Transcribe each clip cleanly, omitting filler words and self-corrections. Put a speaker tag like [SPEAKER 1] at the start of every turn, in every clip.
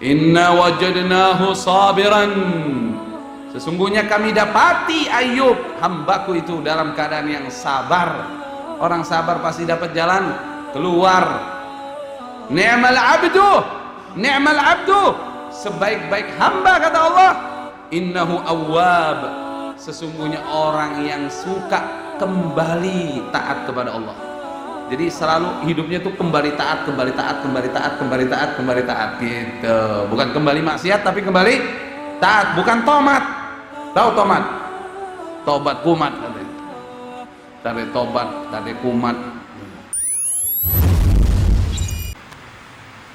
[SPEAKER 1] Inna wajadnahu sabiran, sesungguhnya kami dapati Ayub, hambaku itu, dalam keadaan yang sabar. Orang sabar pasti dapat jalan keluar. Ni'mal abdu, ni'mal abdu, sebaik-baik hamba, kata Allah. Innahu awwab, sesungguhnya orang yang suka kembali taat kepada Allah. Jadi selalu hidupnya tuh kembali taat, kembali taat, kembali taat, kembali taat, kembali taat gitu. Bukan kembali maksiat tapi kembali taat, bukan tomat. Tahu tomat? Tobat kumat katanya. Tadi tobat, tadi kumat.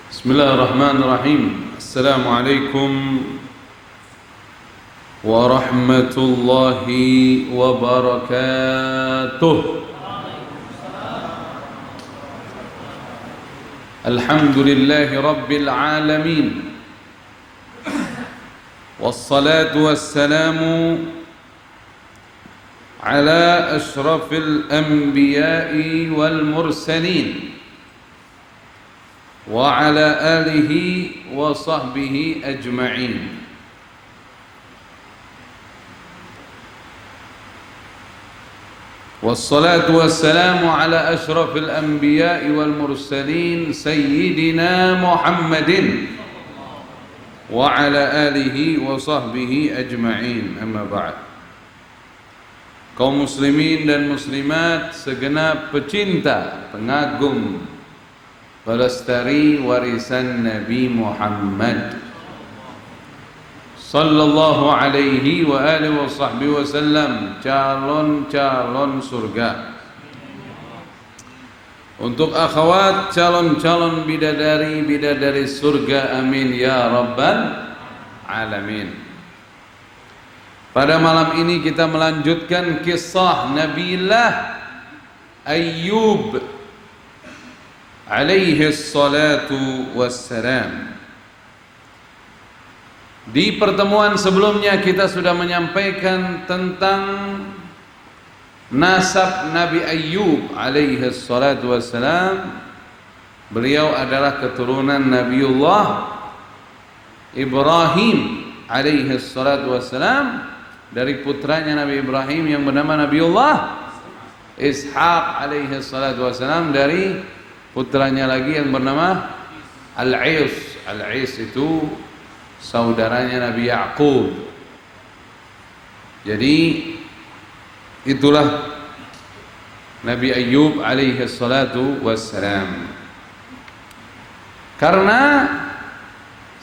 [SPEAKER 1] Bismillahirrahmanirrahim. Assalamualaikum warahmatullahi wabarakatuh. Alhamdulillahi rabbil alamin, wassalatu wassalamu ala ashrafil anbiya'i wal mursalin wa ala alihi wa sahbihi ajma'in. Wassalatu wassalamu ala ashrafil anbiya'i wal mursalin sayyidina Muhammadin wa ala alihi wa sahbihi ajma'in. Amma ba'd. Kaum muslimin dan muslimat, segenap pecinta, pengagum, pelestari warisan Nabi Muhammad sallallahu alaihi wa alihi wa sahbihi wasallam, calon-calon surga. Untuk akhwat calon-calon bidadari-bidadari surga, amin ya rabbal alamin. Pada malam ini kita melanjutkan kisah Nabiullah Ayyub alaihi salatu wassalam. Di pertemuan sebelumnya kita sudah menyampaikan tentang nasab Nabi Ayyub alaihi salatu wassalam. Beliau adalah keturunan Nabiullah Ibrahim alaihi salatu wassalam, dari putranya Nabi Ibrahim yang bernama Nabiullah Ishaq alaihi salatu wassalam, dari putranya lagi yang bernama Al-Is. Al-Is itu saudaranya Nabi Ya'qub. Jadi itulah Nabi Ayyub alaihi salatu wassalam. Karena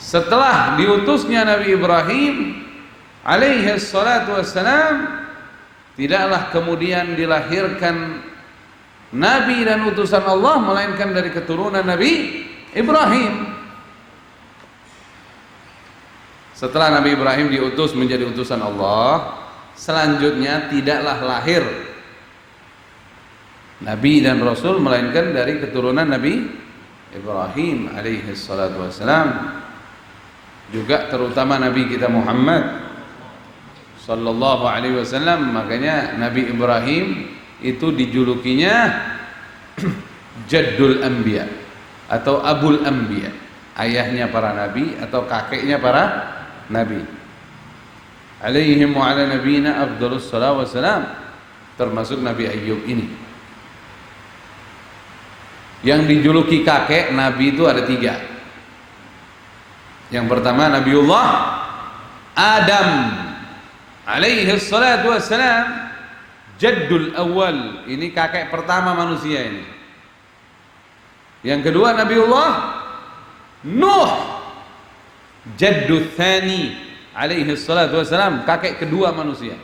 [SPEAKER 1] setelah diutusnya Nabi Ibrahim alaihi salatu wassalam, tidaklah kemudian dilahirkan Nabi dan utusan Allah melainkan dari keturunan Nabi Ibrahim. Setelah Nabi Ibrahim diutus menjadi utusan Allah, selanjutnya tidaklah lahir Nabi dan Rasul melainkan dari keturunan Nabi Ibrahim alaihi salatu wassalam. Juga terutama Nabi kita Muhammad sallallahu alaihi wasallam. Makanya Nabi Ibrahim itu dijulukinya Jaddul Anbiya atau Abul Anbiya, ayahnya para nabi atau kakeknya para nabi. Alaihim wa ala nabiyina afdhalus salatu wassalam, termasuk Nabi Ayyub ini. Yang dijuluki kakek Nabi itu ada 3. Yang pertama Nabiullah Adam alaihi salatu wassalam, jaddul awal, ini kakek pertama manusia ini. Yang kedua Nabiullah Nuh, jaddul thani alaihi salatu wassalam, kakek kedua manusia.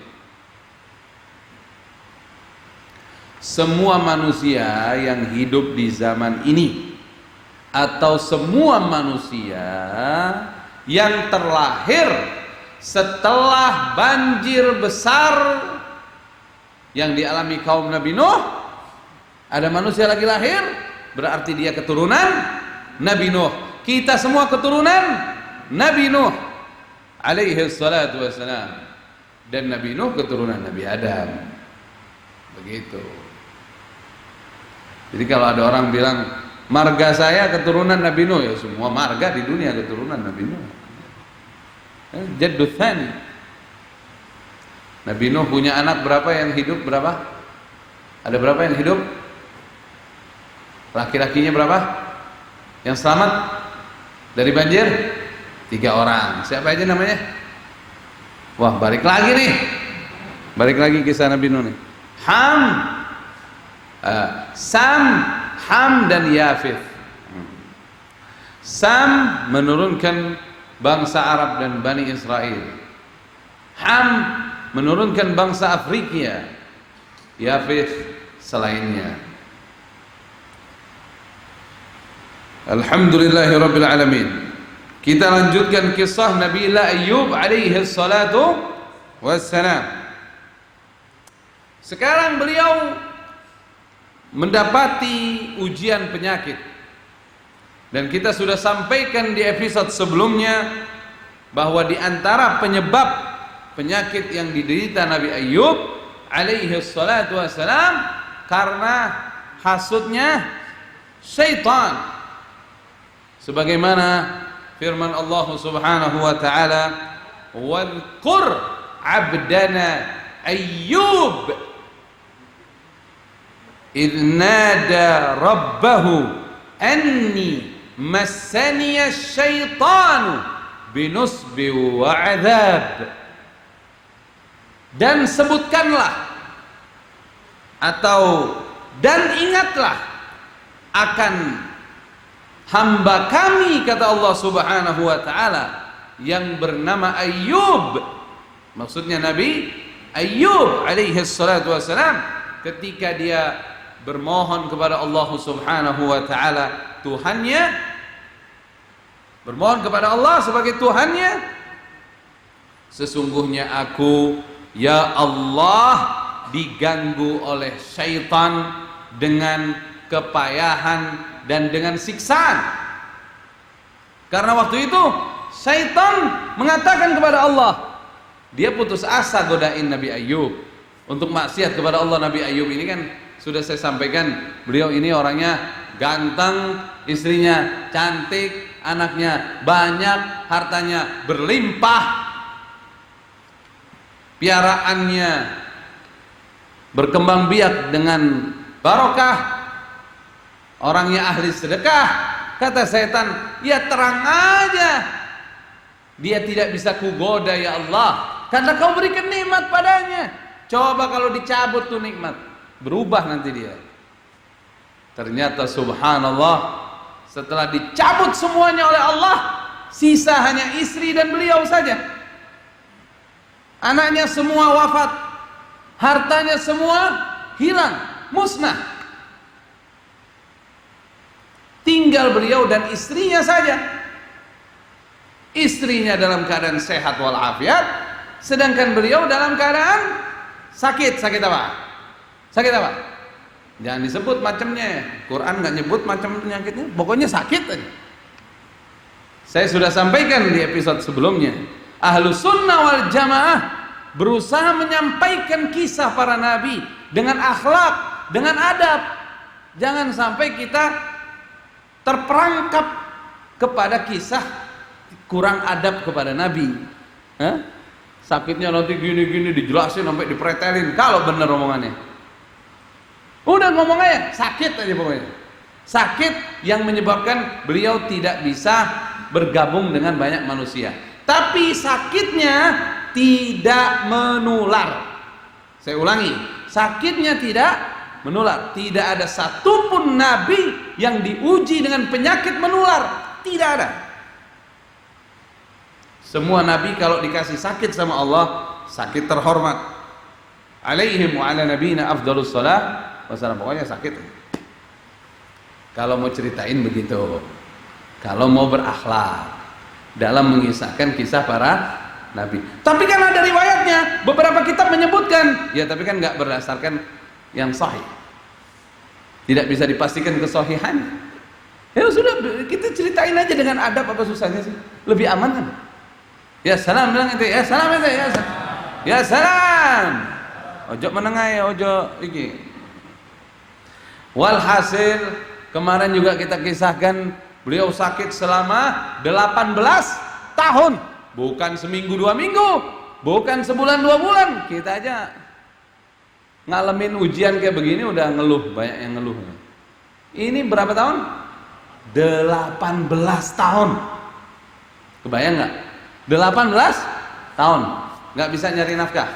[SPEAKER 1] Semua manusia yang hidup di zaman ini atau semua manusia yang terlahir setelah banjir besar yang dialami kaum Nabi Nuh, ada manusia lagi lahir, berarti dia keturunan Nabi Nuh. Kita semua keturunan Nabi Nuh alaihi salatu wassalam, dan Nabi Nuh keturunan Nabi Adam. Begitu. Jadi kalau ada orang bilang Marga saya keturunan Nabi Nuh, ya semua marga di dunia keturunan Nabi Nuh. Jaddul Tsani. Nabi Nuh punya anak berapa yang hidup berapa? Ada berapa yang hidup? Laki-lakinya berapa? Yang selamat dari banjir? 3 orang. Siapa aja namanya? Wah, balik lagi nih. Balik lagi kisah Nabi Nuh nih. Ham, Sam, Ham dan Yafith. Sam menurunkan bangsa Arab dan Bani Israel. Ham menurunkan bangsa Afrika. Yafith selainnya. Alhamdulillahirabbil alamin. Kita lanjutkan kisah Nabi Ayyub alaihi salatu wassalam. Sekarang beliau mendapati ujian penyakit. Dan kita sudah sampaikan di episode sebelumnya bahwa di antara penyebab penyakit yang diderita Nabi Ayyub alaihi salatu wassalam karena hasudnya syaitan. Sebagaimana firman Allah Subhanahu wa taala, "Wadhkur 'abdana Ayyub idh nada rabbahu anni massaniya syaitanu binusbi wa 'adzab." Dan sebutkanlah atau dan ingatlah akan hamba kami, kata Allah Subhanahu wa taala, yang bernama Ayyub. Maksudnya Nabi Ayyub alaihi salatu wassalam, ketika dia bermohon kepada Allah Subhanahu wa taala, Tuhannya, bermohon kepada Allah sebagai Tuhannya, sesungguhnya aku, ya Allah, diganggu oleh syaitan dengan kepayahan dan dengan siksaan. Karena waktu itu syaitan mengatakan kepada Allah, dia putus asa godain Nabi Ayyub untuk maksiat kepada Allah. Nabi Ayyub ini kan sudah saya sampaikan, beliau ini orangnya ganteng, istrinya cantik, anaknya banyak, hartanya berlimpah, piaraannya berkembang biak dengan barokah, orangnya ahli sedekah. Kata setan, ya terang aja dia tidak bisa kugoda ya Allah, karena kau berikan nikmat padanya. Coba kalau dicabut tuh nikmat, berubah nanti dia. Ternyata subhanallah, setelah dicabut semuanya oleh Allah, sisa hanya istri dan beliau saja. Anaknya semua wafat, hartanya semua hilang, musnah. Tinggal beliau dan istrinya saja. Istrinya dalam keadaan sehat walafiat, sedangkan beliau dalam keadaan sakit. Sakit apa? Sakit apa? Jangan disebut macamnya. Quran nggak nyebut macam penyakitnya. Pokoknya sakit aja. Saya sudah sampaikan di episode sebelumnya. Ahlus sunnah wal jamaah berusaha menyampaikan kisah para nabi dengan akhlak, dengan adab. Jangan sampai kita terperangkap kepada kisah kurang adab kepada Nabi. Sakitnya nanti gini-gini dijelasin sampai dipretelin kalau bener omongannya. Udah ngomong aja, sakit aja pokoknya. Sakit yang menyebabkan beliau tidak bisa bergabung dengan banyak manusia. Tapi sakitnya tidak menular. Saya ulangi, sakitnya tidak menular. Tidak ada satupun nabi yang diuji dengan penyakit menular. Tidak ada. Semua nabi kalau dikasih sakit sama Allah, sakit terhormat. Alaihim wa ala nabiyina afdhalus shalah wassalam. Pokoknya sakit. Kalau mau ceritain begitu. Kalau mau berakhlak dalam mengisahkan kisah para nabi. Tapi kan ada riwayatnya, beberapa kitab menyebutkan, ya tapi kan nggak berdasarkan yang sahih, tidak bisa dipastikan kesahihan. Ya sudah, kita ceritain aja dengan adab, apa susahnya sih? Lebih aman kan? Ya salam bilang itu, ya salam itu, ya salam, ya salam. Ojo menengai, ojo iki. Walhasil Kemarin juga kita kisahkan beliau sakit selama 18 tahun. Bukan seminggu 2 minggu, bukan sebulan 2 bulan. Kita aja ngalamin ujian kayak begini udah ngeluh, banyak yang ngeluh. Ini berapa tahun? 18 tahun. Kebayang nggak? 18 tahun nggak bisa nyari nafkah.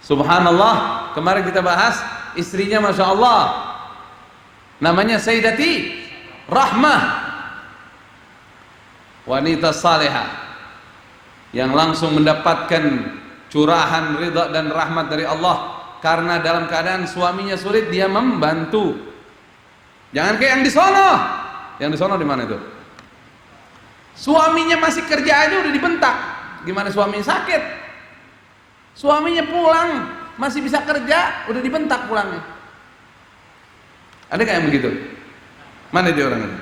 [SPEAKER 1] Subhanallah, kemarin kita bahas istrinya Masya Allah, namanya Sayyidati Rahmah, wanita salehah yang langsung mendapatkan curahan ridha dan rahmat dari Allah karena dalam keadaan suaminya sulit dia membantu. Jangan kayak yang di sono. Yang di sono di mana itu? Suaminya masih kerja aja udah dibentak. Gimana suaminya sakit? Suaminya pulang masih bisa kerja udah dibentak pulangnya. Ada kayak yang begitu? Mana dia orang ini?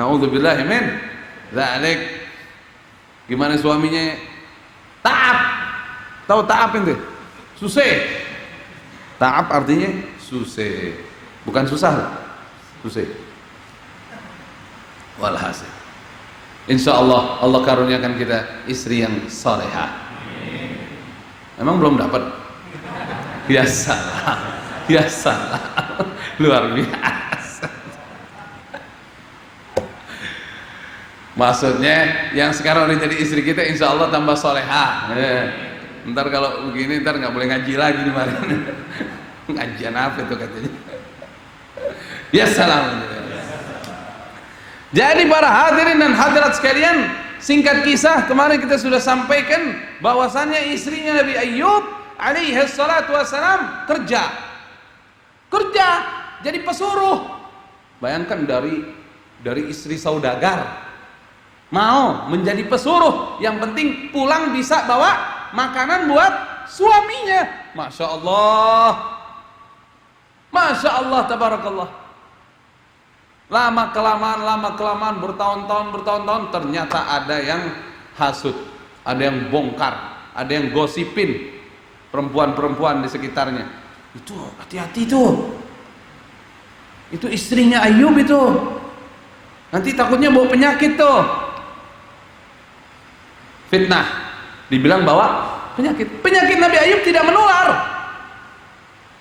[SPEAKER 1] Na'udzubillahi min dzalik. Gimana suaminya ta'ab? Tahu ta'ab itu? Susah. Ta'ab artinya susah. Bukan susah. Susah. Walhasil. Insyaallah Allah karuniakan kita istri yang salehah. Emang belum dapat? Ya salah. Ya salah. Luar biasa. Maksudnya yang sekarang udah jadi istri kita insya Allah tambah solehah. Ntar kalau begini ntar nggak boleh ngaji lagi di mana. Ngajian apa itu katanya? Ya salam. Jadi para hadirin dan hadirat sekalian, singkat kisah kemarin kita sudah sampaikan bahwasannya istrinya Nabi Ayyub alaihi salatu wassalam kerja jadi pesuruh. Bayangkan dari istri saudagar mau menjadi pesuruh, yang penting pulang bisa bawa makanan buat suaminya. Masya Allah, Masya Allah, tabarakallah. Lama kelamaan bertahun-tahun ternyata ada yang hasut, ada yang bongkar, ada yang gosipin perempuan-perempuan di sekitarnya. Itu hati-hati tuh, itu istrinya Ayub itu, nanti takutnya bawa penyakit tuh. Fitnah, dibilang bawa penyakit Nabi Ayub tidak menular.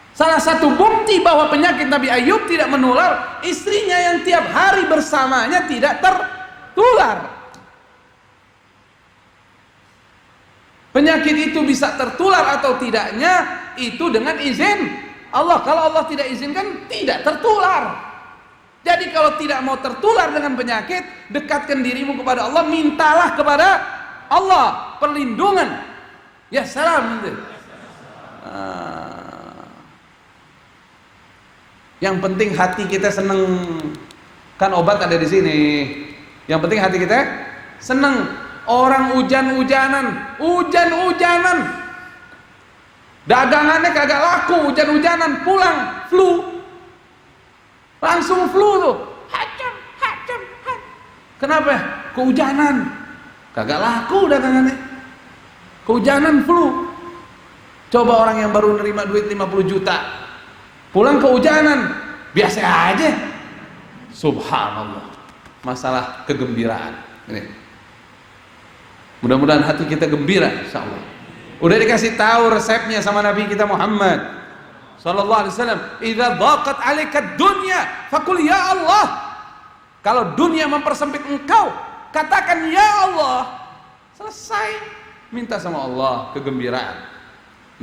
[SPEAKER 1] Salah satu bukti bahwa penyakit Nabi Ayub tidak menular, istrinya yang tiap hari bersamanya tidak tertular. Penyakit itu bisa tertular atau tidaknya itu dengan izin Allah. Kalau Allah tidak izinkan, tidak tertular. Jadi kalau tidak mau tertular dengan penyakit, dekatkan dirimu kepada Allah, mintalah kepada Allah perlindungan. Ya salam. Yang penting hati kita seneng, kan obat ada di sini. Yang penting hati kita seneng. Orang hujan-hujanan, dagangannya kagak laku, hujan-hujanan, pulang flu, langsung flu tuh. Hacam. Kenapa? Kehujanan, kagak laku dagangannya. Kehujanan flu. Coba orang yang baru nerima duit 50 juta pulang kehujanan, biasa aja. Subhanallah. Masalah kegembiraan ini. Mudah-mudahan hati kita gembira insyaallah. Udah dikasih tahu resepnya sama Nabi kita Muhammad sallallahu alaihi wasallam, "Idza dhaqat 'alaika dunya faqul ya Allah." Kalau dunia mempersempit engkau, katakan ya Allah. Selesai. Minta sama Allah kegembiraan.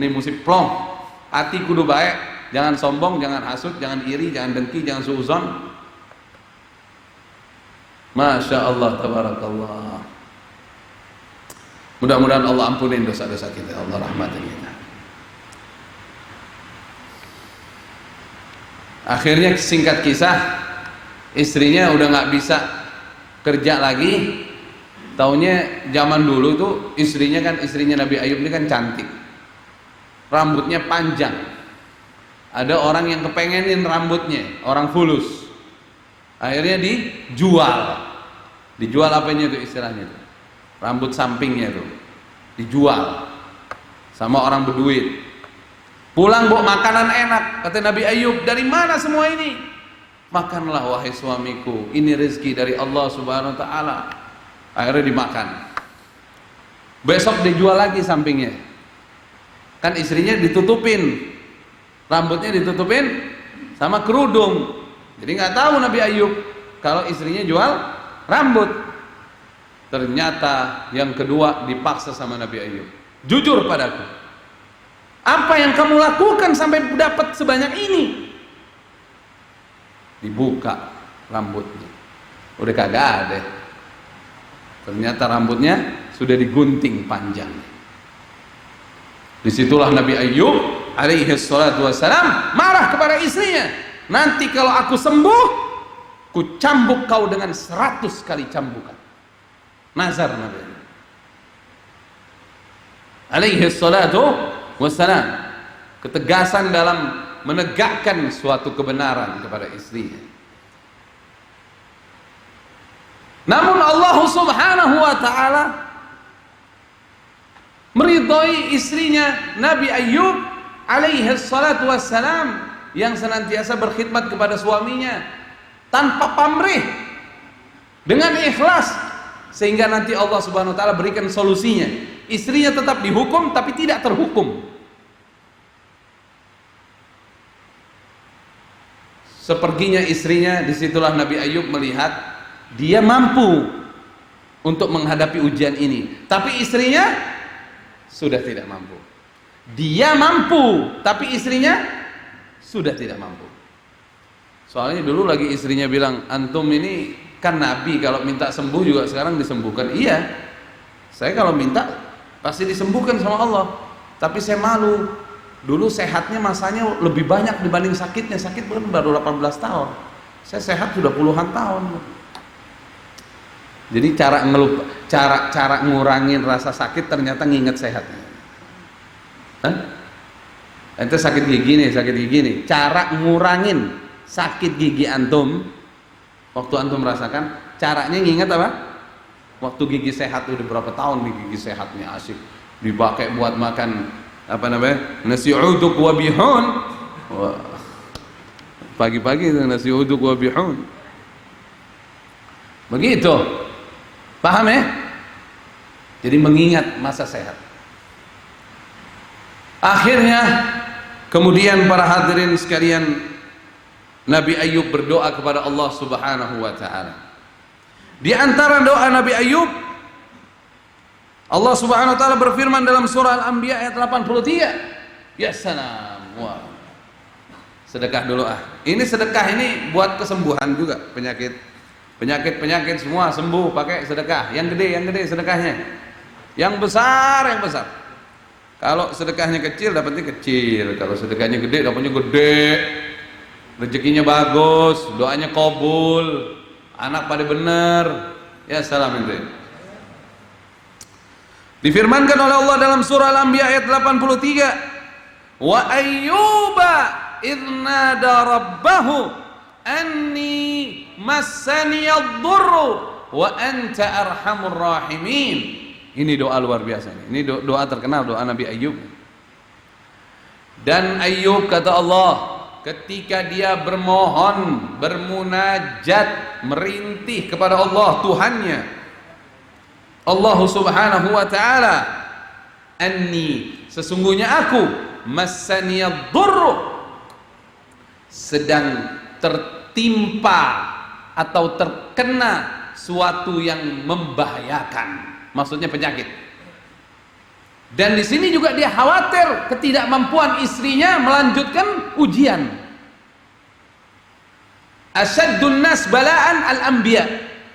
[SPEAKER 1] Ini mesti plong. Hati kudu baik. Jangan sombong, jangan hasud, jangan iri, jangan dengki, jangan suuzon. Masya Allah, tabarakallah. Mudah-mudahan Allah ampunin dosa-dosa kita, Allah rahmatin kita. Akhirnya singkat kisah, istrinya udah nggak bisa kerja lagi. Taunya zaman dulu tuh istrinya Nabi Ayub ini kan cantik, rambutnya panjang. Ada orang yang kepengenin rambutnya, orang fulus. Akhirnya dijual apanya itu istilahnya itu, rambut sampingnya itu dijual sama orang berduit. Pulang bawa makanan enak, kata Nabi Ayub, dari mana semua ini? Makanlah wahai suamiku, ini rezeki dari Allah Subhanahu wa taala. Akhirnya dimakan. Besok dijual lagi sampingnya. Kan istrinya ditutupin, rambutnya ditutupin sama kerudung. Jadi nggak tahu Nabi Ayub kalau istrinya jual rambut. Ternyata yang kedua dipaksa sama Nabi Ayub. Jujur padaku, apa yang kamu lakukan sampai dapat sebanyak ini? Dibuka rambutnya, udah kagak ada. Ternyata rambutnya sudah digunting panjang. Disitulah Nabi Ayub alaihi salatu wassalam marah kepada istrinya. Nanti kalau aku sembuh, ku cambuk kau dengan 100 kali cambukan. Nazar Nabi Ayub alaihi salatu wassalam. Ketegasan dalam menegakkan suatu kebenaran kepada istrinya. Namun Allah Subhanahu wa ta'ala meridhai istrinya Nabi Ayub alaihi salatu wassalam yang senantiasa berkhidmat kepada suaminya tanpa pamrih, dengan ikhlas, sehingga nanti Allah Subhanahu wa ta'ala berikan solusinya. Istrinya tetap dihukum tapi tidak terhukum. Seperginya istrinya, disitulah Nabi Ayub melihat dia mampu untuk menghadapi ujian ini, tapi istrinya sudah tidak mampu. Dia mampu, tapi istrinya sudah tidak mampu. Soalnya dulu lagi istrinya bilang, antum ini kan Nabi, kalau minta sembuh juga sekarang disembuhkan. Iya, saya kalau minta pasti disembuhkan sama Allah, tapi saya malu. Dulu sehatnya masanya lebih banyak dibanding sakitnya. Sakit baru 18 tahun, saya sehat sudah puluhan tahun. Jadi cara ngurangin rasa sakit ternyata nginget sehatnya. Itu sakit gigi nih. Cara ngurangin sakit gigi antum waktu antum merasakan, caranya nginget apa? Waktu gigi sehat udah berapa tahun nih gigi sehatnya asik dipakai buat makan apa namanya? Nasi uduk wa bihun. Pagi-pagi itu nasi uduk wa bihun. Begitu. Paham ya? Jadi mengingat masa sehat. Akhirnya kemudian para hadirin sekalian, Nabi Ayub berdoa kepada Allah Subhanahu wa ta'ala. Di antara doa Nabi Ayub, Allah Subhanahu wa ta'ala berfirman dalam surah Al-Anbiya ayat 83. Ya salam. Wah. Sedekah dulu ah. Ini sedekah ini buat kesembuhan juga penyakit semua sembuh pakai sedekah. Yang gede sedekahnya. Yang besar. Kalau sedekahnya kecil dapatnya kecil, kalau sedekahnya gede dapatnya gede. Rezekinya bagus, doanya kabul, anak pada bener. Ya salam itu. Difirmankan oleh Allah dalam surah Al-Anbiya ayat 83, wa ayyuba idnada rabbahu anni massaniyad dhurru wa anta arhamur rahimin. Ini doa luar biasa. Ini doa terkenal, doa Nabi Ayub. Dan Ayub, kata Allah, ketika dia bermohon, bermunajat, merintih kepada Allah Tuhannya, Allah Subhanahu wa ta'ala, anni, sesungguhnya aku, massaniyad dhurru, sedang tertimpa atau terkena suatu yang membahayakan, maksudnya penyakit. Dan di sini juga dia khawatir ketidakmampuan istrinya melanjutkan ujian. Asyaddun nas bala'an al-anbiya,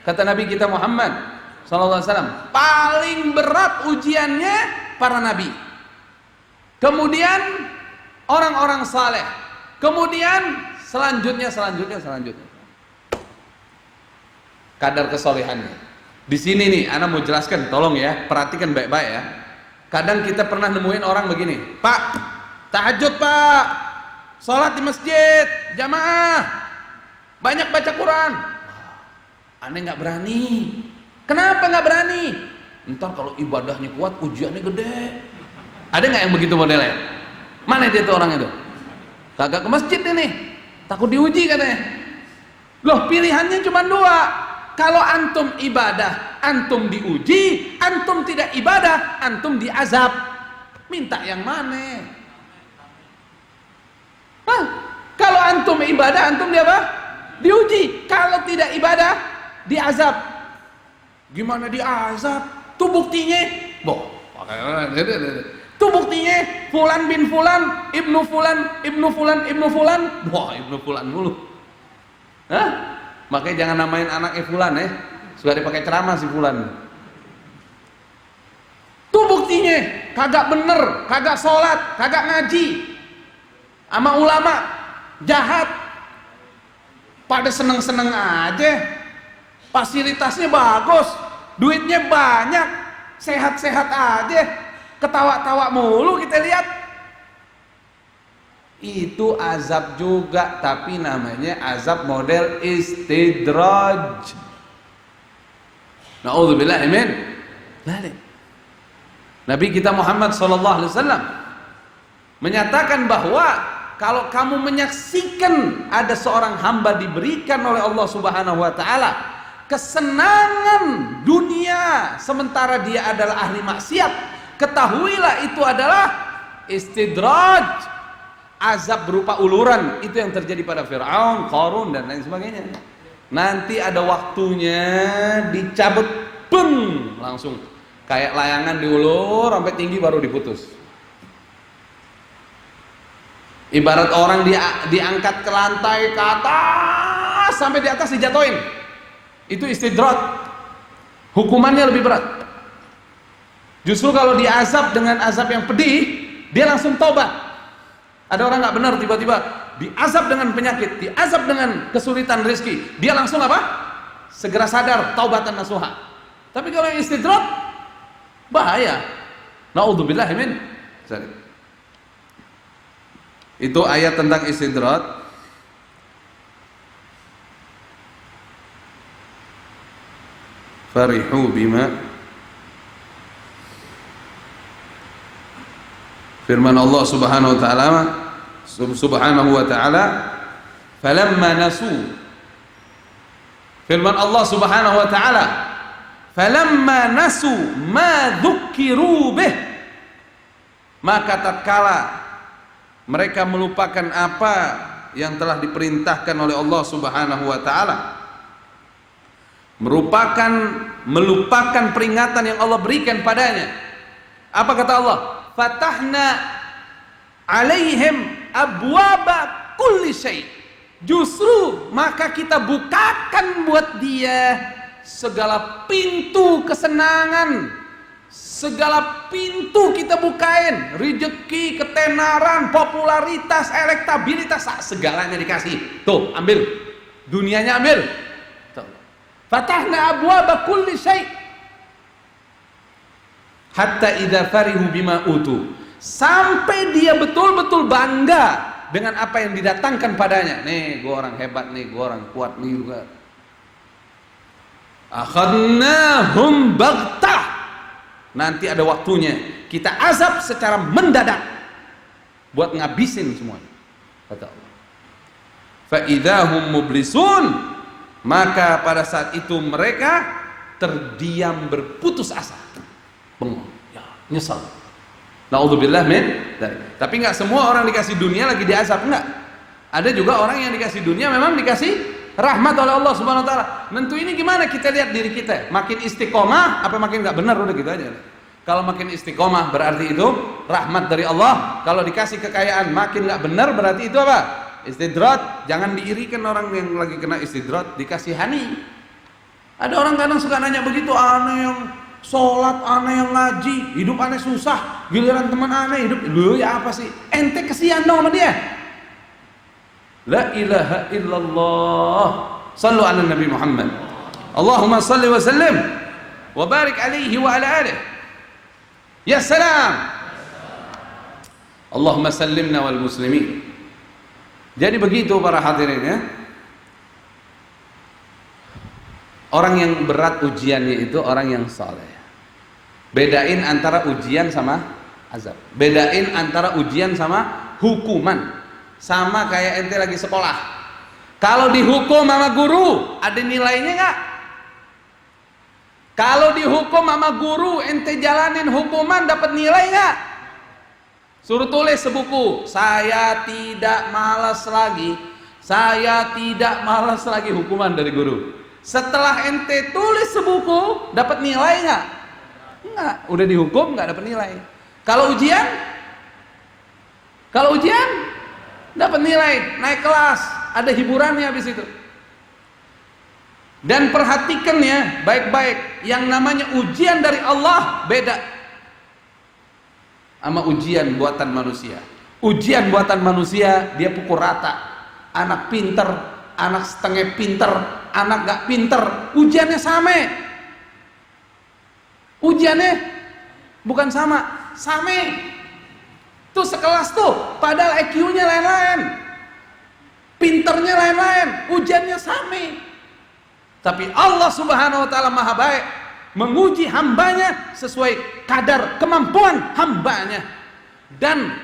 [SPEAKER 1] kata Nabi kita Muhammad sallallahu alaihi wasallam, paling berat ujiannya para nabi, kemudian orang-orang saleh, kemudian selanjutnya kadar kesolehannya. Di sini nih ana mau jelaskan, tolong ya, perhatikan baik-baik ya. Kadang kita pernah nemuin orang begini, Pak, tahajud Pak, sholat di masjid, jamaah, banyak baca Quran. Aneh nggak berani. Kenapa nggak berani? Entar kalau ibadahnya kuat, ujiannya gede. Ada nggak yang begitu modelnya? Mana dia tuh orang itu? Kagak ke masjid ini, takut diuji katanya. Loh, pilihannya cuma dua. Kalau antum ibadah, antum diuji. Antum tidak ibadah, antum diazab. Minta yang mana? Hah? Kalau antum ibadah, antum di apa? Diuji. Kalau tidak ibadah, diazab. Gimana diazab? Tuh buktinya. Boh, tuh buktinya Fulan bin Fulan, Ibnu Fulan, Ibnu Fulan, Ibnu Fulan. Wah, Ibnu Fulan mulu. Hah? Makanya jangan namain anaknya Fulan ya. Sudah dipakai ceramah si Fulan. Tuh buktinya, kagak bener, kagak sholat, kagak ngaji. Sama ulama jahat. Pada seneng-seneng aja. Fasilitasnya bagus, duitnya banyak, sehat-sehat aja. Ketawa-tawa mulu kita lihat. Itu azab juga, tapi namanya azab model istidraj. Na'udzubillah min dzalik. Nabi kita Muhammad SAW menyatakan bahwa kalau kamu menyaksikan ada seorang hamba diberikan oleh Allah Subhanahu wa taala kesenangan dunia sementara dia adalah ahli maksiat, ketahuilah itu adalah istidraj. Azab berupa uluran, itu yang terjadi pada Fir'aun, Qarun dan lain sebagainya. Nanti ada waktunya dicabut, beng, langsung kayak layangan diulur sampai tinggi baru diputus. Ibarat orang diangkat ke lantai ke atas sampai di atas dijatuhin. Itu istidraj. Hukumannya lebih berat. Justru kalau diazab dengan azab yang pedih, dia langsung taubat. Ada orang nggak benar tiba-tiba diazab dengan penyakit, diazab dengan kesulitan rezeki, dia langsung apa? Segera sadar, taubatan nasuha. Tapi kalau yang istidraj bahaya. Na'udzubillah min dzalik. Itu ayat tentang istidraj. Farihu bima, firman Allah Subhanahu wa ta'ala, falamma nasu, firman Allah Subhanahu wa ta'ala, falamma nasu ma dzukiru bih, maka tatkala mereka melupakan apa yang telah diperintahkan oleh Allah Subhanahu wa ta'ala, melupakan peringatan yang Allah berikan padanya. Apa kata Allah? Fatahna alaihim abwaba kulli syai. Justru maka kita bukakan buat dia segala pintu kesenangan, segala pintu kita bukain, rezeki, ketenaran, popularitas, elektabilitas, segalanya dikasih. Tuh, ambil. Dunianya ambil. Tuh. Fatahna abwaba kulli syai. Hatta idza farihu bima utu, sampai dia betul-betul bangga dengan apa yang didatangkan padanya. Nih, gua orang hebat nih, gua orang kuat nih juga. Akhadnahum baghtah, nanti ada waktunya kita azab secara mendadak buat ngabisin semuanya, kata Allah. Fa idzahum mublisun, maka pada saat itu mereka terdiam berputus asa. Bengong, ya, nyesal. Na'udzubillah min dzalik. Tapi nggak semua orang dikasih dunia lagi diazab, enggak. Ada juga orang yang dikasih dunia memang dikasih rahmat oleh Allah Subhanahu wa taala. Nentu ini gimana kita lihat diri kita? Makin istiqomah apa makin nggak benar, udah gitu aja. Kalau makin istiqomah berarti itu rahmat dari Allah. Kalau dikasih kekayaan makin nggak benar berarti itu apa? Istidraj. Jangan diirikan orang yang lagi kena istidraj dikasihani. Ada orang kadang suka nanya begitu, aneh yang sholat, aneh yang ngaji, hidup aneh susah, giliran teman aneh hidup, lu ya apa sih? Ente kesian dong sama dia. La ilaha illallah. Sallu ala Nabi Muhammad. Allahumma salli wa sallim wa barik alaihi wa ala alihi. Ya salam. Allahumma sallimna wal muslimin. Jadi begitu para hadirin ya. Orang yang berat ujiannya itu orang yang saleh. Bedain antara ujian sama azab. Bedain antara ujian sama hukuman. Sama kayak ente lagi sekolah. Kalau dihukum sama guru, ada nilainya nggak? Kalau dihukum sama guru, ente jalanin hukuman, dapat nilai nggak? Suruh tulis sebuku, saya tidak malas lagi, saya tidak malas lagi, hukuman dari guru. Setelah ente tulis sebuku, dapat nilai nggak? Nggak, udah dihukum nggak dapat nilai. Kalau ujian? Kalau ujian dapat nilai, naik kelas, ada hiburannya habis itu. Dan perhatikan ya baik-baik, yang namanya ujian dari Allah beda sama ujian buatan manusia. Ujian buatan manusia dia pukul rata, anak pinter, anak setengah pinter, anak gak pinter, ujiannya sama. Ujiannya bukan sama, sama. Tuh sekelas tuh, padahal IQ-nya lain-lain, pinternya lain-lain, ujiannya sama. Tapi Allah Subhanahu wa Ta'ala Maha Baik, menguji hambanya sesuai kadar kemampuan hambanya. Dan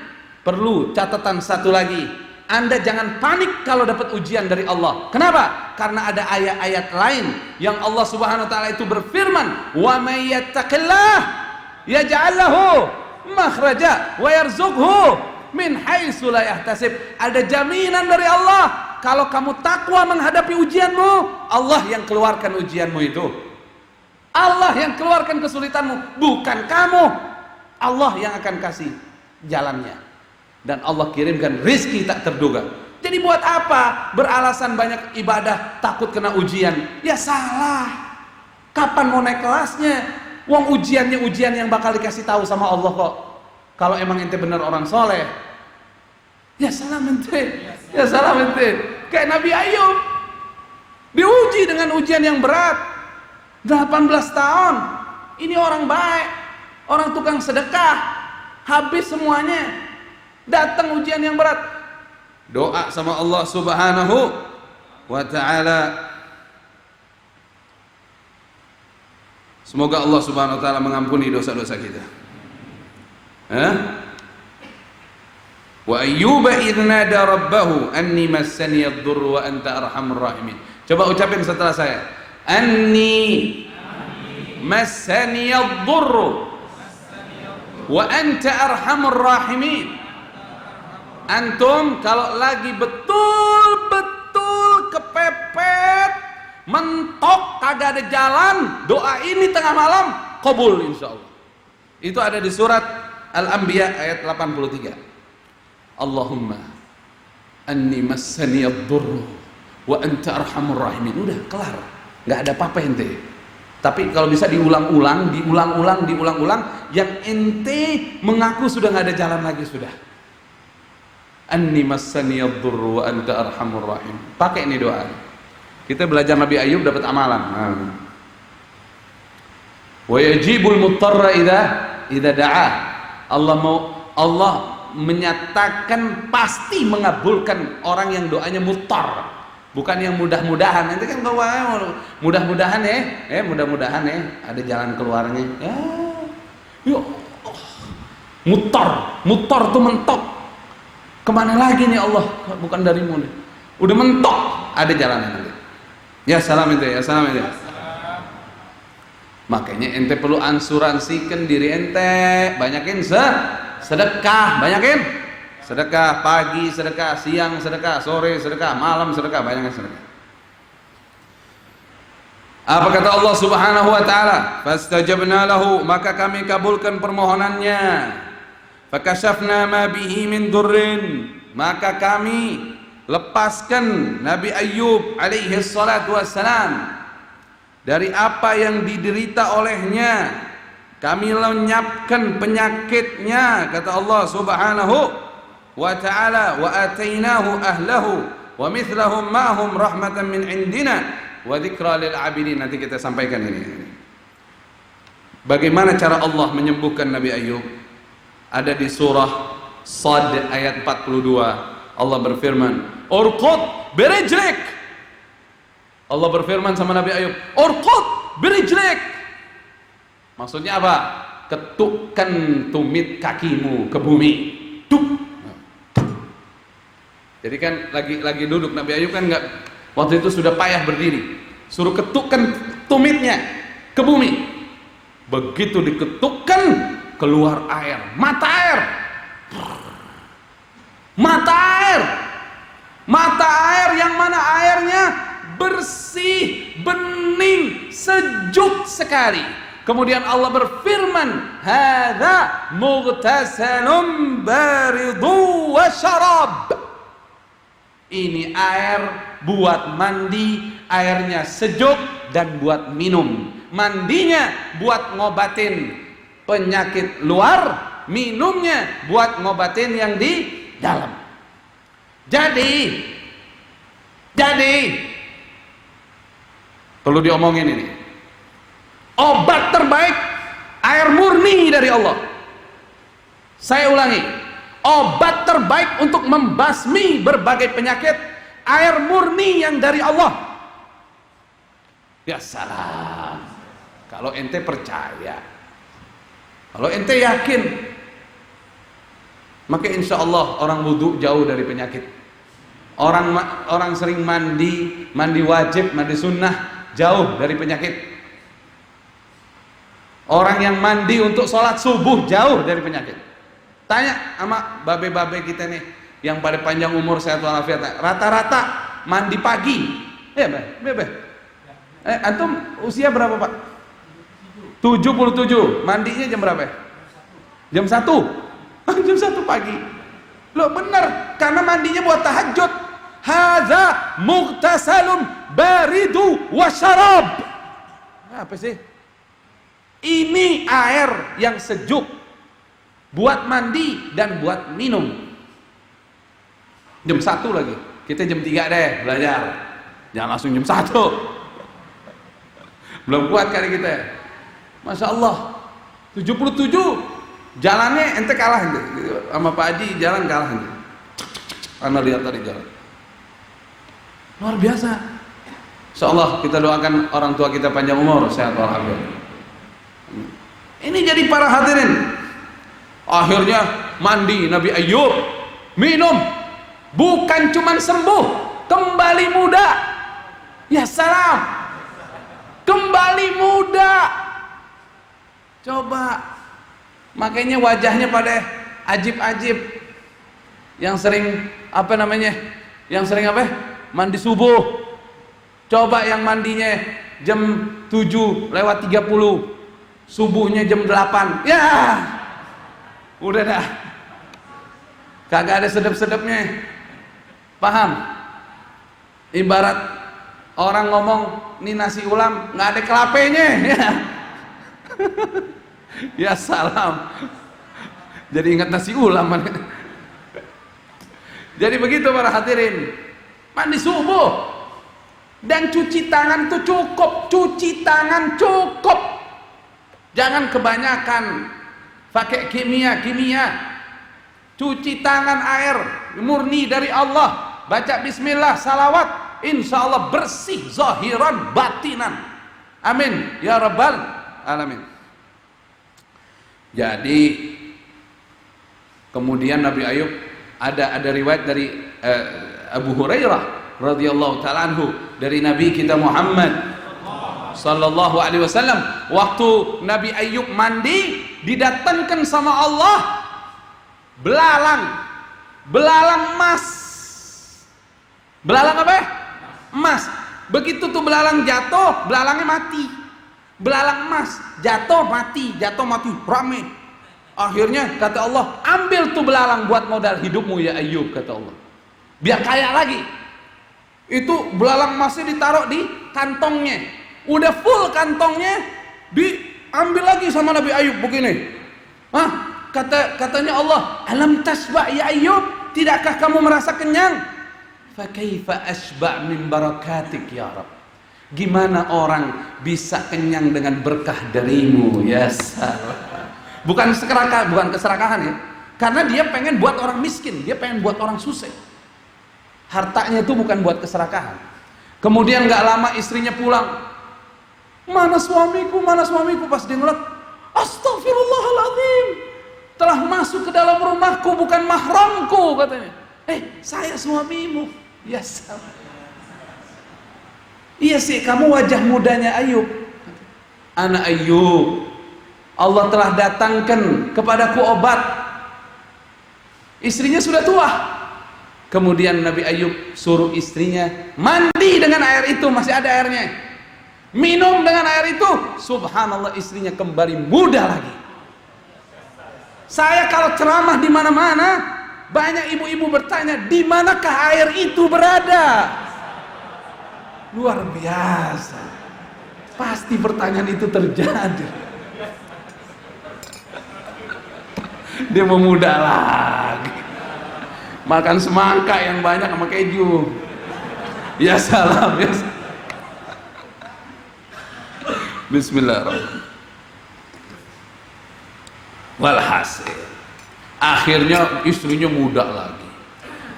[SPEAKER 1] perlu catatan satu lagi, Anda jangan panik kalau dapat ujian dari Allah. Kenapa? Karena ada ayat-ayat lain yang Allah Subhanahu wa Ta'ala itu berfirman, wa may yattaqillah yaj'al lahu makhraja wa yarzuqhu min haitsu la yahtasib. Ada jaminan dari Allah, kalau kamu takwa menghadapi ujianmu, Allah yang keluarkan ujianmu itu. Allah yang keluarkan kesulitanmu, bukan kamu. Allah yang akan kasih jalannya. Dan Allah kirimkan rizki tak terduga. Jadi buat apa beralasan banyak ibadah takut kena ujian? Ya salah. Kapan mau naik kelasnya? Wong ujiannya ujian yang bakal dikasih tahu sama Allah kok. Kalau emang ente bener orang soleh, ya salam ente, ya salam ente. Kayak Nabi Ayub, diuji dengan ujian yang berat, 18 tahun. Ini orang baik, orang tukang sedekah, habis semuanya, datang ujian yang berat. Doa sama Allah Subhanahu wa Ta'ala, semoga Allah Subhanahu wa Ta'ala mengampuni dosa-dosa kita. Wa ayyuba idh nada rabbahu anni massani ad-durru wa anta arhamur rahimin. Coba ucapin setelah saya, anni massani ad-durru wa anta arhamur rahimin. Antum kalau lagi betul-betul kepepet, mentok, kagak ada jalan, doa ini tengah malam qabul insyaallah. Itu ada di surat Al-Anbiya ayat 83. Allahumma anni massani ad-durru wa anta arhamur rahimin. Udah kelar, nggak ada apa-apa ente. Tapi kalau bisa diulang-ulang, yang ente mengaku sudah nggak ada jalan lagi sudah. Anni massani ad-durru wa anta arhamur rahim. Pakai ini doa. Kita belajar Nabi Ayub dapat amalan. Wa yajibul muttarra idza da'ah. Allah menyatakan pasti mengabulkan orang yang doanya muttar, bukan yang mudah-mudahan. Nanti kan kalau mudah-mudahan mudah-mudahan ada jalan keluarnya. Muttar tuh mentok. Kemana lagi nih Allah? Bukan darimu nih. Udah mentok, ada jalannya nanti. Ya salam ente, ya salam ente. Makanya ente perlu asuransikan diri ente, banyakin sedekah, banyakin sedekah, pagi sedekah, siang sedekah, sore sedekah, malam sedekah, banyakin sedekah. Apa kata Allah Subhanahu wa Ta'ala? Fastajabna lahu, maka kami kabulkan permohonannya. Fakashafna ma bihi min durrin, maka kami lepaskan Nabi Ayub alaihi salatu wassalam dari apa yang diderita olehnya. Kami lenyapkan penyakitnya, kata Allah Subhanahu wa Ta'ala, wa atainahu ahlahu wa mithlahum ma'hum rahmatan min indina wa dzikra lil 'abidin. Nanti kita sampaikan ini. Bagaimana cara Allah menyembuhkan Nabi Ayub? Ada di surah Sad ayat 42. Allah berfirman, "Urqud birijlik." Allah berfirman sama Nabi Ayub, "Urqud birijlik." Maksudnya apa? Ketukkan tumit kakimu ke bumi. Tuk. Jadi kan lagi duduk, Nabi Ayub kan nggak, waktu itu sudah payah berdiri, suruh ketukkan tumitnya ke bumi. Begitu diketukkan, keluar air, mata air, mata air yang mana airnya bersih, bening, sejuk sekali. Kemudian Allah berfirman, "Hadza mughtasalun baridu wa syarab." Ini air buat mandi, airnya sejuk dan buat minum. Mandinya buat ngobatin penyakit luar, minumnya buat ngobatin yang di dalam. Jadi perlu diomongin ini. Obat terbaik air murni dari Allah. Saya ulangi, obat terbaik untuk membasmi berbagai penyakit, air murni yang dari Allah. Ya salam. Kalau ente percaya, kalau ente yakin, maka insya Allah orang wudhu jauh dari penyakit. Orang sering mandi wajib, mandi sunnah, jauh dari penyakit. Orang yang mandi untuk sholat subuh jauh dari penyakit. Tanya sama babe-babe kita nih yang pada panjang umur sehat walafiat, rata-rata mandi pagi. Ya bebe. Antum usia berapa Pak? 77. Mandinya jam berapa? Jam 1. Jam 1 pagi. Loh bener, karena mandinya buat tahajud. Hadza mughtasalun baridu wa syarab. Apa sih? Ini air yang sejuk buat mandi dan buat minum. Jam 1 lagi. Kita jam 3 deh belajar. Jangan langsung jam 1. Belum kuat kali kita. Masya Allah. 77. Jalannya ente kalah ente. Sama Pak Haji jalan kalah ente. Karena lihat tadi jalan. Luar biasa. Insyaallah kita doakan orang tua kita panjang umur, sehat walafiat. Ini jadi para hadirin. Akhirnya mandi Nabi Ayub, minum, bukan cuman sembuh, kembali muda. Ya salam, kembali muda. Coba, makanya wajahnya pada ajib-ajib. Yang sering apa namanya? Yang sering apa? Mandi subuh. Coba yang mandinya jam 7:30. Subuhnya jam 8. Ya. Udah dah. Kagak ada sedep-sedepnya. Paham? Ibarat orang ngomong ini nasi ulam nggak ada kelapenya. Ya. Ya salam. Jadi ingat nasi ulam. Jadi begitu para hadirin. Mandi subuh dan cuci tangan itu cukup. Cuci tangan cukup. Jangan kebanyakan pakai kimia. Cuci tangan air murni dari Allah. Baca bismillah, salawat, insya Allah bersih zahiran batinan. Amin ya rabbal alamin. Jadi kemudian Nabi Ayub ada riwayat dari Abu Hurairah radhiyallahu taala anhu dari Nabi kita Muhammad sallallahu alaihi wasallam, waktu Nabi Ayub mandi didatangkan sama Allah belalang emas. Belalang apa? Emas. Begitu tuh belalang jatuh, belalangnya mati. Belalang emas jatuh mati, rame. Akhirnya kata Allah, ambil tuh belalang buat modal hidupmu ya Ayub, kata Allah. Biar kaya lagi. Itu belalang emasnya ditaruh di kantongnya. Udah full kantongnya, diambil lagi sama Nabi Ayub begini. Katanya Allah, alam tasba ya Ayub, tidakkah kamu merasa kenyang? Fa kaifa asba min barakatik ya Rabb. Gimana orang bisa kenyang dengan berkah darimu ya salam. Bukan keserakahan ya. Karena dia pengen buat orang miskin, dia pengen buat orang susah. Hartanya itu bukan buat keserakahan. Kemudian nggak lama istrinya pulang. Mana suamiku pas dia ngeliat, astagfirullahaladzim, telah masuk ke dalam rumahku bukan mahramku katanya. Saya suamimu. Ya salah. Iya sih, kamu wajah mudanya Ayub. Anak Ayub, Allah telah datangkan kepadaku obat. Istrinya sudah tua. Kemudian Nabi Ayub suruh istrinya mandi dengan air itu, masih ada airnya. Minum dengan air itu. Subhanallah, istrinya kembali muda lagi. Saya kalau ceramah di mana-mana, banyak ibu-ibu bertanya, di manakah air itu berada? Luar biasa. Pasti pertanyaan itu terjadi. Dia mau muda lagi. Makan semangka yang banyak sama keju. Ya salam, ya salam. Bismillahirrahmanirrahim. Walhasil, akhirnya istrinya muda lagi.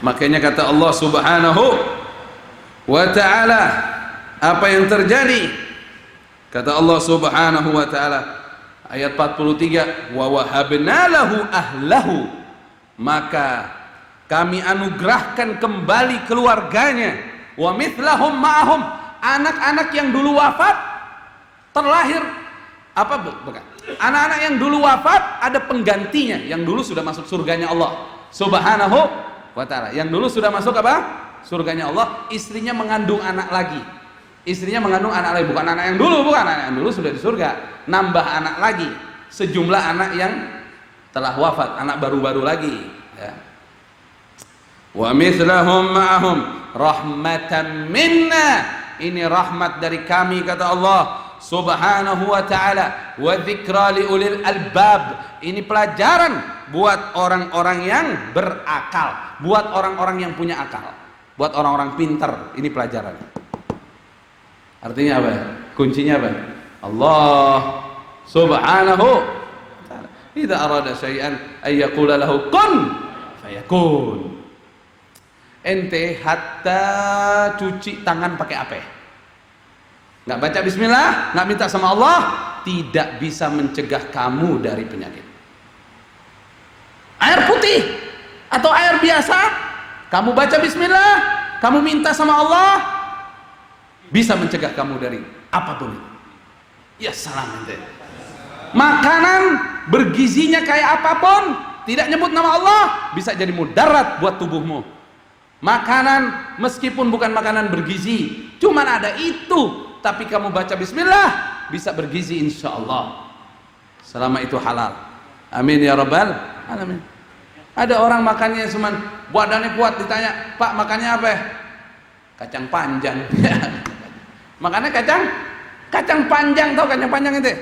[SPEAKER 1] Makanya kata Allah Subhanahu wa ta'ala, apa yang terjadi? Kata Allah Subhanahu wa ta'ala ayat 43, wa wahabna lahu ahlahu, maka kami anugerahkan kembali keluarganya, wa mithlahum ma'ahum, anak-anak yang dulu wafat terlahir bukan anak-anak yang dulu wafat ada penggantinya, yang dulu sudah masuk surganya Allah Subhanahu wa ta'ala, yang dulu sudah masuk surganya Allah. Istrinya mengandung anak lagi, bukan anak yang dulu, bukan anak yang dulu sudah di surga, nambah anak lagi, sejumlah anak yang telah wafat, anak baru-baru lagi, ya. Wa mithlahum ma'ahum rahmatan minna, ini rahmat dari kami kata Allah Subhanahu wa ta'ala, wa dzikra li ulil albab, ini pelajaran buat orang-orang yang berakal, buat orang-orang yang punya akal, buat orang-orang pintar, ini pelajaran. Artinya apa? Kuncinya apa? Allah Subhanahu wa ta'ala idza arada syai'an ay yaqula lahu kun fayakun. Ente hatta cuci tangan pakai apa? Nggak baca bismillah, nggak minta sama Allah, tidak bisa mencegah kamu dari penyakit. Air putih atau air biasa, kamu baca bismillah, kamu minta sama Allah, bisa mencegah kamu dari apapun itu. Ya salam ente. Makanan bergizinya kayak apapun, tidak nyebut nama Allah, bisa jadi mudarat buat tubuhmu. Makanan meskipun bukan makanan bergizi, cuman ada itu, tapi kamu baca bismillah, bisa bergizi insya Allah, selama itu halal. Amin ya rabbal alamin. Ada orang makannya cuman badannya kuat, ditanya, Pak makannya apa? Kacang panjang. Makannya kacang panjang, tau kacang panjang itu?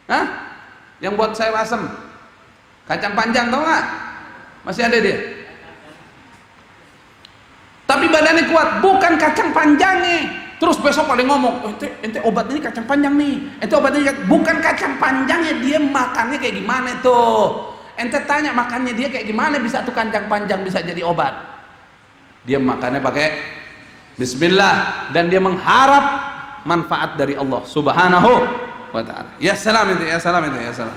[SPEAKER 1] Hah? Yang buat sayur asem, kacang panjang, tau nggak? Masih ada dia. Tapi badannya kuat, bukan kacang panjangnya. Terus besok pada ngomong, ente obat ini kacang panjang nih, ente obat ini bukan kacang panjangnya, dia makannya kayak gimana tuh? Ente tanya makannya dia kayak gimana bisa tuh kacang panjang bisa jadi obat? Dia makannya pakai bismillah dan dia mengharap manfaat dari Allah Subhanahu wa ta'ala. Ya salam itu, ya salam itu, ya salam.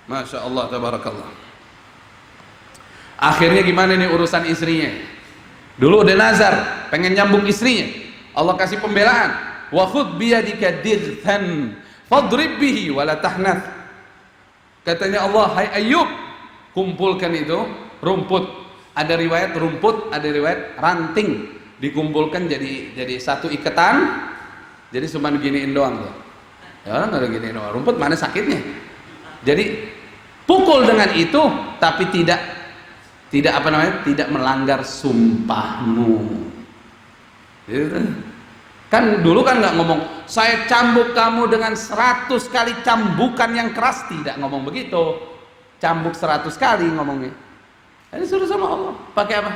[SPEAKER 1] Masya Allah, tabarakallah. Akhirnya gimana nih urusan istrinya? Dulu udah nazar, pengen nyambung istrinya. Allah kasih pembelaan. Wa khudh biyadika dirthan fadrib bihi wa la tahnath. Katanya Allah, hai Ayub, kumpulkan itu rumput. Ada riwayat rumput, ada riwayat ranting, dikumpulkan jadi satu iketan. Jadi cuma giniin doang tuh. Ya orang nggak giniin doang. Rumput mana sakitnya? Jadi pukul dengan itu, tapi tidak tidak melanggar sumpahmu. Gitu. Kan dulu kan nggak ngomong saya cambuk kamu dengan 100 kali cambukan yang keras, tidak ngomong begitu. Cambuk 100 kali ngomongnya. Ini suruh sama Allah. Pakai apa?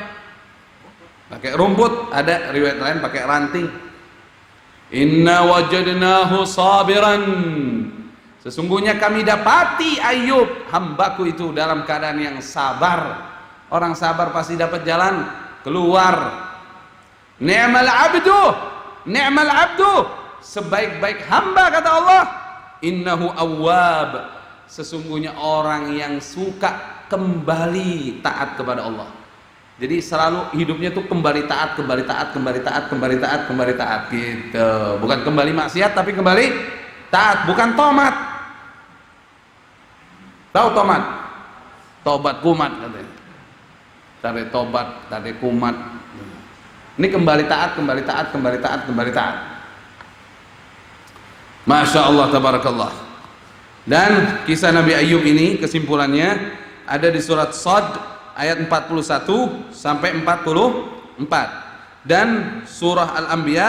[SPEAKER 1] Pakai rumput, ada riwayat lain pakai ranting. Inna wajadnahu sabiran. Sesungguhnya kami dapati Ayub, hambaku itu dalam keadaan yang sabar. Orang sabar pasti dapat jalan keluar. Ni'mal abdu, sebaik-baik hamba kata Allah. Innahu awwab, sesungguhnya orang yang suka kembali taat kepada Allah. Jadi selalu hidupnya tuh kembali taat, kembali taat, kembali taat, kembali taat, kembali taat gitu. Bukan kembali maksiat tapi kembali taat, bukan tomat. Tahu tomat? Tobat kumat katanya. Tadi tobat, tadi kumat. Ini kembali taat, kembali taat, kembali taat, kembali taat. Masya Allah, tabarakallah. Dan kisah Nabi Ayyub ini kesimpulannya ada di surat Shad ayat 41 sampai 44 dan surah Al-Anbiya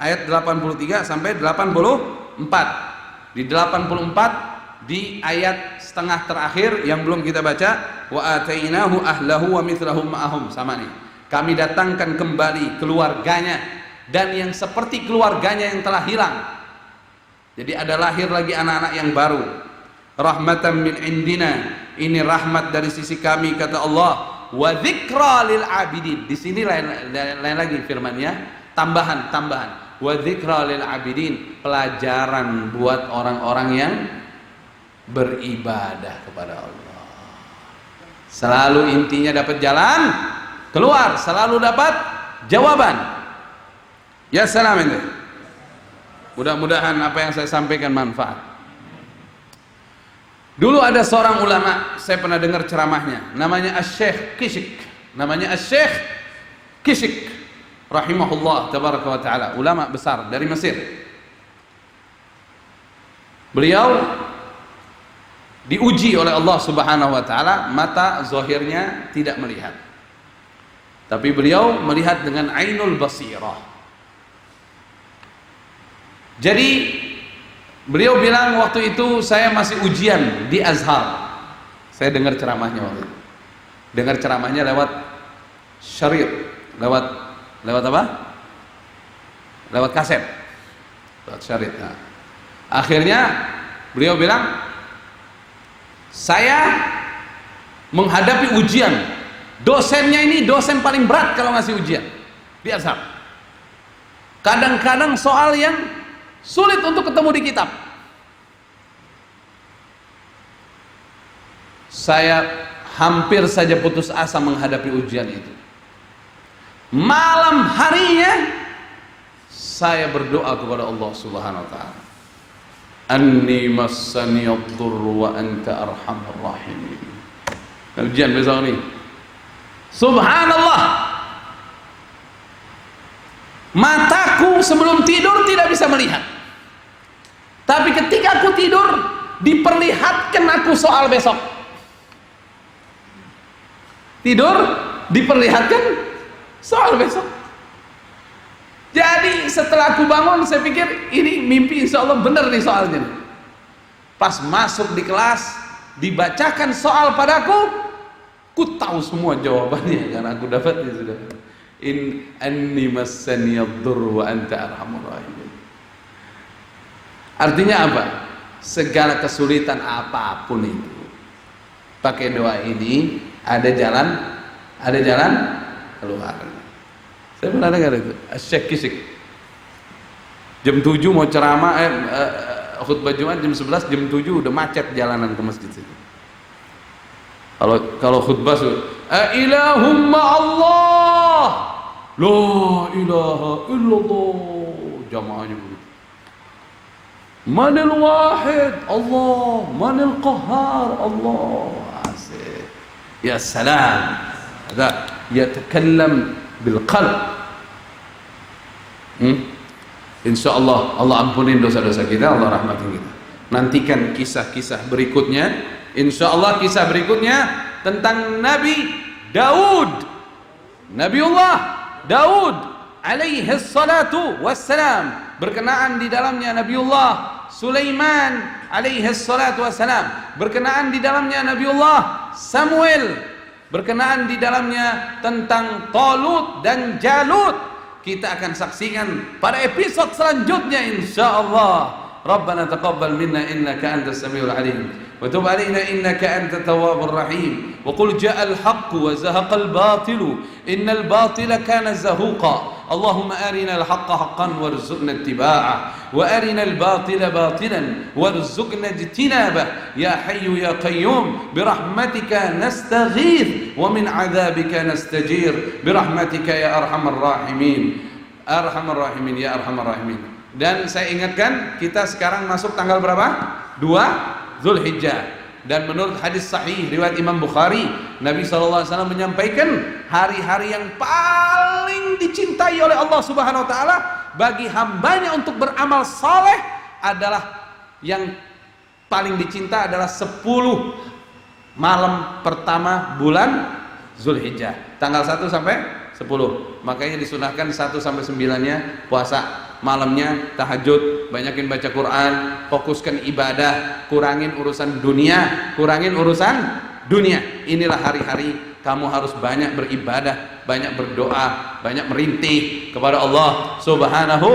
[SPEAKER 1] ayat 83 sampai 84. Di 84 di ayat setengah terakhir yang belum kita baca, wa atainahu ahlahu wa mithlahum ma'ahum, sama nih. Kami datangkan kembali keluarganya dan yang seperti keluarganya yang telah hilang. Jadi ada lahir lagi anak-anak yang baru. Rahmatan min indina, ini rahmat dari sisi kami kata Allah. Wa dzikra lil abidin. Di sini lain lagi firman-Nya, tambahan. Wa dzikra lil abidin, pelajaran buat orang-orang yang beribadah kepada Allah. Selalu intinya dapat jalan keluar, selalu dapat jawaban. Ya salam ini. Mudah-mudahan apa yang saya sampaikan manfaat. Dulu ada seorang ulama, saya pernah dengar ceramahnya, namanya Asy-Syaikh Kishk rahimahullah tabaraka wa taala, ulama besar dari Mesir. Beliau diuji oleh Allah Subhanahu wa taala, mata zahirnya tidak melihat. Tapi beliau melihat dengan ainul basirah. Jadi beliau bilang waktu itu saya masih ujian di Azhar. Saya dengar ceramahnya waktu itu. Dengar ceramahnya lewat syarit, lewat apa? Lewat kaset. Lewat syarit. Nah. Akhirnya beliau bilang, saya menghadapi ujian. Dosennya ini dosen paling berat kalau ngasih ujian di Azhar. Kadang-kadang soal yang sulit untuk ketemu di kitab. Saya hampir saja putus asa menghadapi ujian itu. Malam harinya saya berdoa kepada Allah Subhanahu wa taala. Anni massani ad-durru wa anta arhamur rahimin. Ujian besok ini. Subhanallah. Mataku sebelum tidur tidak bisa melihat. Tapi ketika aku tidur, diperlihatkan aku soal besok. Tidur, diperlihatkan soal besok. Jadi setelah aku bangun, saya pikir ini mimpi, insya Allah benar nih soalnya. Pas masuk di kelas, dibacakan soal padaku, ku tahu semua jawabannya karena aku dapatnya sudah. In anni massani ad-durru wa anta arhamur rahimin. Artinya apa? Segala kesulitan apapun itu, pakai doa ini ada jalan keluar. Saya pernah dengar itu, Asy-Syaikh Kishk. Jam 7 mau ceramah, khutbah Jumat jam 11, jam 7 udah macet jalanan ke masjid situ. Kalau khutbah ilahumma Allah, la ilaha illallah, jamaahnya begitu. Manil wahid Allah, manil qahhar Allah. Asik. Ya salam. Ada yatakallam bil qalb. Insyaallah Allah ampunin dosa-dosa kita, Allah rahmatin kita. Nantikan kisah-kisah berikutnya. Insyaallah kisah berikutnya tentang Nabi Daud. Nabiullah Daud alaihi salatu wassalam, berkenaan di dalamnya Nabiullah Sulaiman alaihi salatu wassalam, berkenaan di dalamnya Nabiullah Samuel, berkenaan di dalamnya tentang Talut dan Jalut. Kita akan saksikan pada episode selanjutnya insyaallah. Rabbana taqabbal minna innaka antas samiul alim وتب علينا إنك أنت التواب الرحيم وقل جاء الحق وزهق الباطل إن الباطل كان زهوقا اللهم أرنا الحق حقا وارزقنا اتباعه وأرنا الباطل باطلا وارزقنا اجتنابه يا حي يا قيوم برحمتك نستغيث ومن عذابك نستجير برحمتك يا أرحم الراحمين Arhamar Rahimin ya Arhamar Rahimin. Dan saya ingatkan, kita sekarang masuk tanggal berapa? 2 Zulhijjah. Dan menurut hadis sahih riwayat Imam Bukhari, Nabi SAW menyampaikan hari-hari yang paling dicintai oleh Allah Subhanahu wa taala bagi hambanya untuk beramal saleh adalah yang paling dicinta adalah 10 malam pertama bulan Zulhijjah. Tanggal 1 sampai 10. Makanya disunahkan 1 sampai 9-nya puasa, malamnya tahajud, banyakin baca Quran, fokuskan ibadah, kurangin urusan dunia, Inilah hari-hari kamu harus banyak beribadah, banyak berdoa, banyak merintih kepada Allah Subhanahu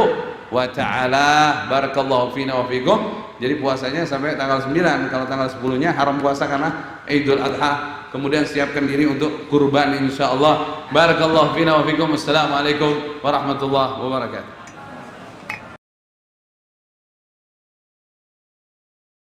[SPEAKER 1] wa ta'ala. Barakallahu fina wa fikum. Jadi puasanya sampai tanggal 9. Kalau tanggal 10-nya haram puasa karena Idul Adha. Kemudian siapkan diri untuk kurban insyaallah. Barakallahu fina wa fikum. Assalamualaikum warahmatullahi wabarakatuh.